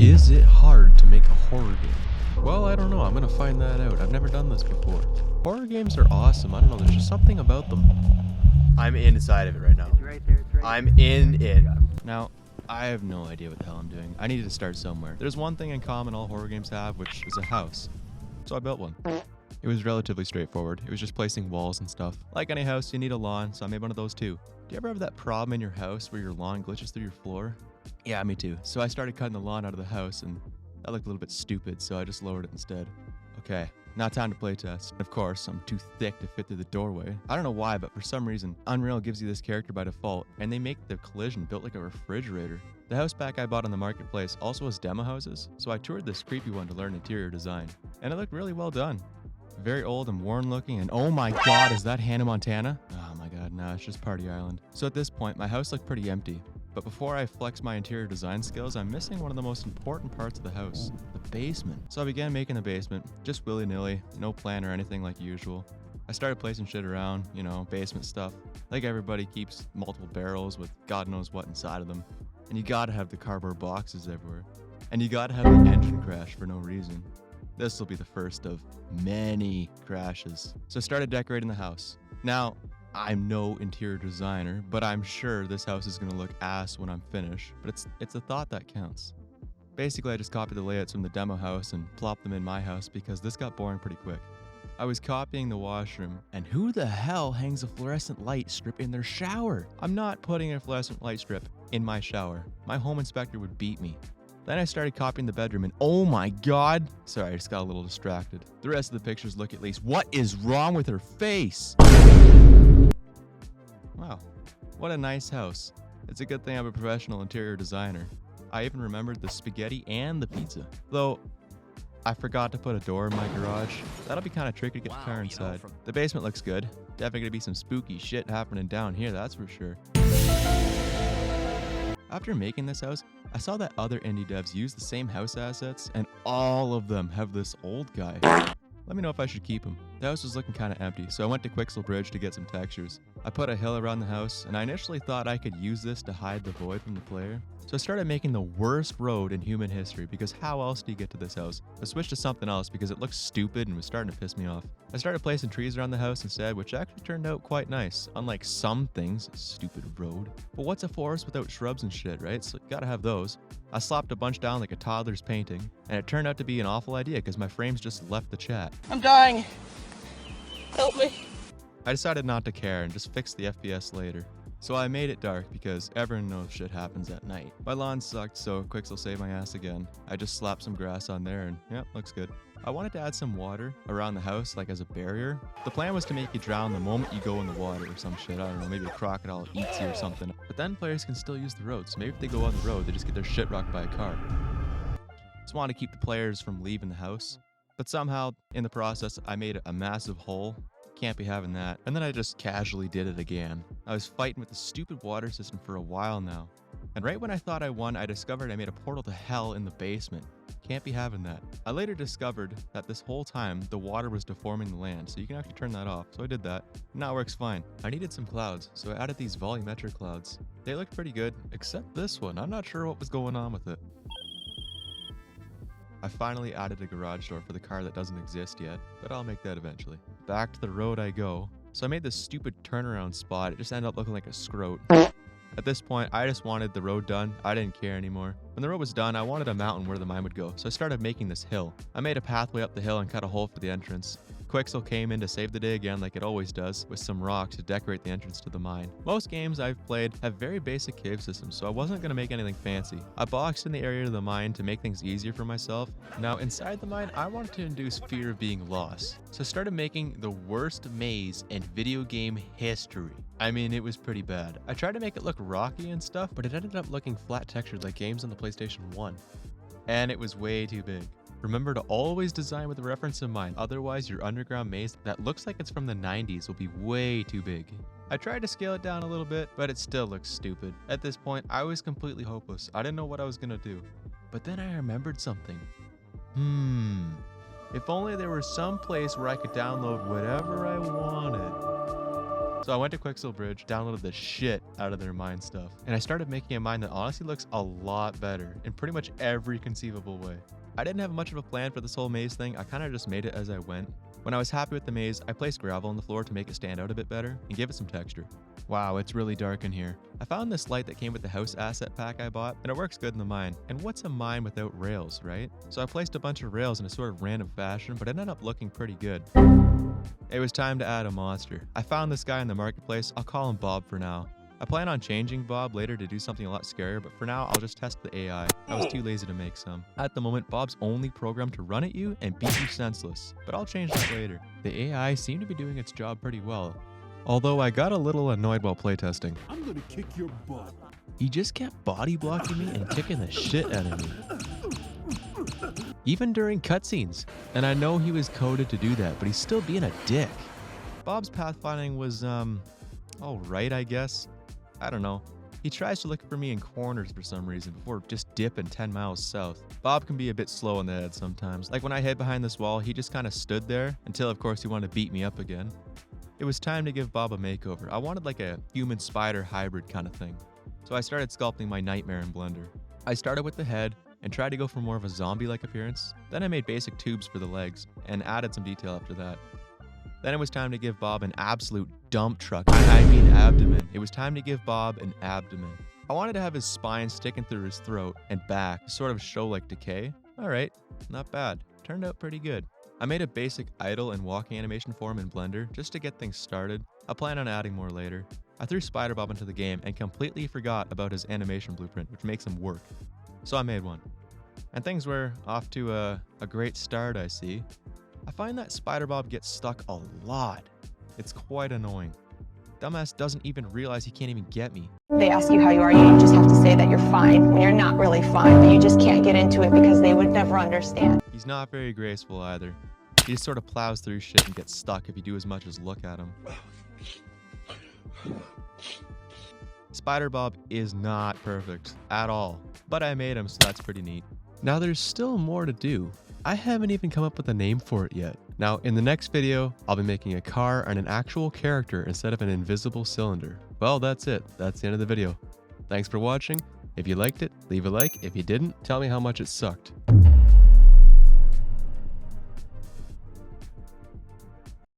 Is it hard to make a horror game? Well, I don't know. I'm gonna find that out. I've never done this before. Horror games are awesome. I don't know. There's just something about them. I'm inside of it right now. It's right there. It's right I'm there. in it. Now, I have no idea what the hell I'm doing. I needed to start somewhere. There's one thing in common all horror games have, which is a house. So I built one. It was relatively straightforward. It was just placing walls and stuff. Like any house, you need a lawn, so I made one of those too. Do you ever have that problem in your house where your lawn glitches through your floor? Yeah, me too. So I started cutting the lawn out of the house, and that looked a little bit stupid, so I just lowered it instead. Okay, now time to playtest. Of course, I'm too thick to fit through the doorway. I don't know why, but for some reason, Unreal gives you this character by default, and they make the collision built like a refrigerator. The house pack I bought on the marketplace also has demo houses, so I toured this creepy one to learn interior design. And it looked really well done. Very old and worn looking, and oh my god, is that Hannah Montana? Oh my god, no, it's just Party Island. So at this point, my house looked pretty empty. But before I flex my interior design skills, I'm missing one of the most important parts of the house, the basement. So I began making the basement, just willy-nilly, no plan or anything like usual. I started placing shit around, you know, basement stuff. Like everybody keeps multiple barrels with God knows what inside of them. And you gotta have the cardboard boxes everywhere. And you gotta have the engine crash for no reason. This will be the first of many crashes. So I started decorating the house. Now, I'm no interior designer, but I'm sure this house is gonna look ass when I'm finished. But it's the thought that counts. Basically, I just copied the layouts from the demo house and plopped them in my house because this got boring pretty quick. I was copying the washroom, and who the hell hangs a fluorescent light strip in their shower? I'm not putting a fluorescent light strip in my shower. My home inspector would beat me. Then I started copying the bedroom, and oh my god! Sorry, I just got a little distracted. The rest of the pictures look at least. What is wrong with her face? Wow, what a nice house. It's a good thing I'm a professional interior designer. I even remembered the spaghetti and the pizza. Though, I forgot to put a door in my garage. That'll be kind of tricky to get the car inside. The basement looks good. Definitely gonna be some spooky shit happening down here, that's for sure. After making this house, I saw that other indie devs use the same house assets, and all of them have this old guy. Let me know if I should keep him. The house was looking kind of empty, so I went to Quixel Bridge to get some textures. I put a hill around the house, and I initially thought I could use this to hide the void from the player. So I started making the worst road in human history, because how else do you get to this house? I switched to something else because it looked stupid and was starting to piss me off. I started placing trees around the house instead, which actually turned out quite nice. Unlike some things, stupid road. But what's a forest without shrubs and shit, right? So gotta have those. I slapped a bunch down like a toddler's painting, and it turned out to be an awful idea because my frames just left the chat. I'm dying. Help me. I decided not to care and just fix the FPS later. So I made it dark because everyone knows shit happens at night. My lawn sucked, so Quixel saved my ass again. I just slapped some grass on there and yep, looks good. I wanted to add some water around the house like as a barrier. The plan was to make you drown the moment you go in the water or some shit. I don't know, maybe a crocodile eats you or something. But then players can still use the road, so maybe if they go on the road, they just get their shit rocked by a car. Just wanted to keep the players from leaving the house. But somehow, in the process, I made a massive hole. Can't be having that. And then I just casually did it again. I was fighting with the stupid water system for a while now. And right when I thought I won, I discovered I made a portal to hell in the basement. Can't be having that. I later discovered that this whole time, the water was deforming the land, so you can actually turn that off. So I did that. Now it works fine. I needed some clouds, so I added these volumetric clouds. They looked pretty good, except this one. I'm not sure what was going on with it. I finally added a garage door for the car that doesn't exist yet, but I'll make that eventually. Back to the road I go. So I made this stupid turnaround spot. It just ended up looking like a scrote. At this point, I just wanted the road done. I didn't care anymore. When the road was done, I wanted a mountain where the mine would go, so I started making this hill. I made a pathway up the hill and cut a hole for the entrance. Quixel came in to save the day again like it always does, with some rocks to decorate the entrance to the mine. Most games I've played have very basic cave systems, so I wasn't going to make anything fancy. I boxed in the area of the mine to make things easier for myself. Now, inside the mine, I wanted to induce fear of being lost, so I started making the worst maze in video game history. I mean, it was pretty bad. I tried to make it look rocky and stuff, but it ended up looking flat textured like games on the PlayStation 1. And it was way too big. Remember to always design with a reference in mind, otherwise your underground maze that looks like it's from the 90s will be way too big. I tried to scale it down a little bit, but it still looks stupid. At this point, I was completely hopeless. I didn't know what I was gonna do. But then I remembered something. If only there was some place where I could download whatever I wanted. So I went to Quicksilver Bridge, downloaded the shit out of their mine stuff, and I started making a mine that honestly looks a lot better in pretty much every conceivable way. I didn't have much of a plan for this whole maze thing, I kind of just made it as I went. When I was happy with the maze, I placed gravel on the floor to make it stand out a bit better and give it some texture. Wow, it's really dark in here. I found this light that came with the house asset pack I bought, and it works good in the mine. And what's a mine without rails, right? So I placed a bunch of rails in a sort of random fashion, but it ended up looking pretty good. It was time to add a monster. I found this guy in the marketplace, I'll call him Bob for now. I plan on changing Bob later to do something a lot scarier, but for now I'll just test the AI. I was too lazy to make some. At the moment, Bob's only programmed to run at you and beat you senseless, but I'll change that later. The AI seemed to be doing its job pretty well, although I got a little annoyed while playtesting. I'm gonna kick your butt. He just kept body blocking me and kicking the shit out of me. Even during cutscenes. And I know he was coded to do that, but he's still being a dick. Bob's pathfinding was, alright, I guess. I don't know. He tries to look for me in corners for some reason before just dipping 10 miles south. Bob can be a bit slow in the head sometimes. Like when I hid behind this wall, he just kind of stood there until of course he wanted to beat me up again. It was time to give Bob a makeover. I wanted like a human spider hybrid kind of thing. So I started sculpting my nightmare in Blender. I started with the head and tried to go for more of a zombie-like appearance. Then I made basic tubes for the legs and added some detail after that. Then it was time to give Bob an absolute dump truck. I mean abdomen. It was time to give Bob an abdomen. I wanted to have his spine sticking through his throat and back to sort of show like decay. Alright, not bad. Turned out pretty good. I made a basic idle and walking animation for him in Blender just to get things started. I plan on adding more later. I threw Spider Bob into the game and completely forgot about his animation blueprint, which makes him work. So I made one. And things were off to a great start, I see. I find that Spider Bob gets stuck a lot. It's quite annoying. Dumbass doesn't even realize he can't even get me. They ask you how you are, you just have to say that you're fine when you're not really fine, but you just can't get into it because they would never understand. He's not very graceful either. He just sort of plows through shit and gets stuck if you do as much as look at him. Spider Bob is not perfect at all, but I made him, so that's pretty neat. Now there's still more to do. I haven't even come up with a name for it yet. Now in the next video, I'll be making a car and an actual character instead of an invisible cylinder. Well, that's it. That's the end of the video. Thanks for watching. If you liked it, leave a like. If you didn't, tell me how much it sucked.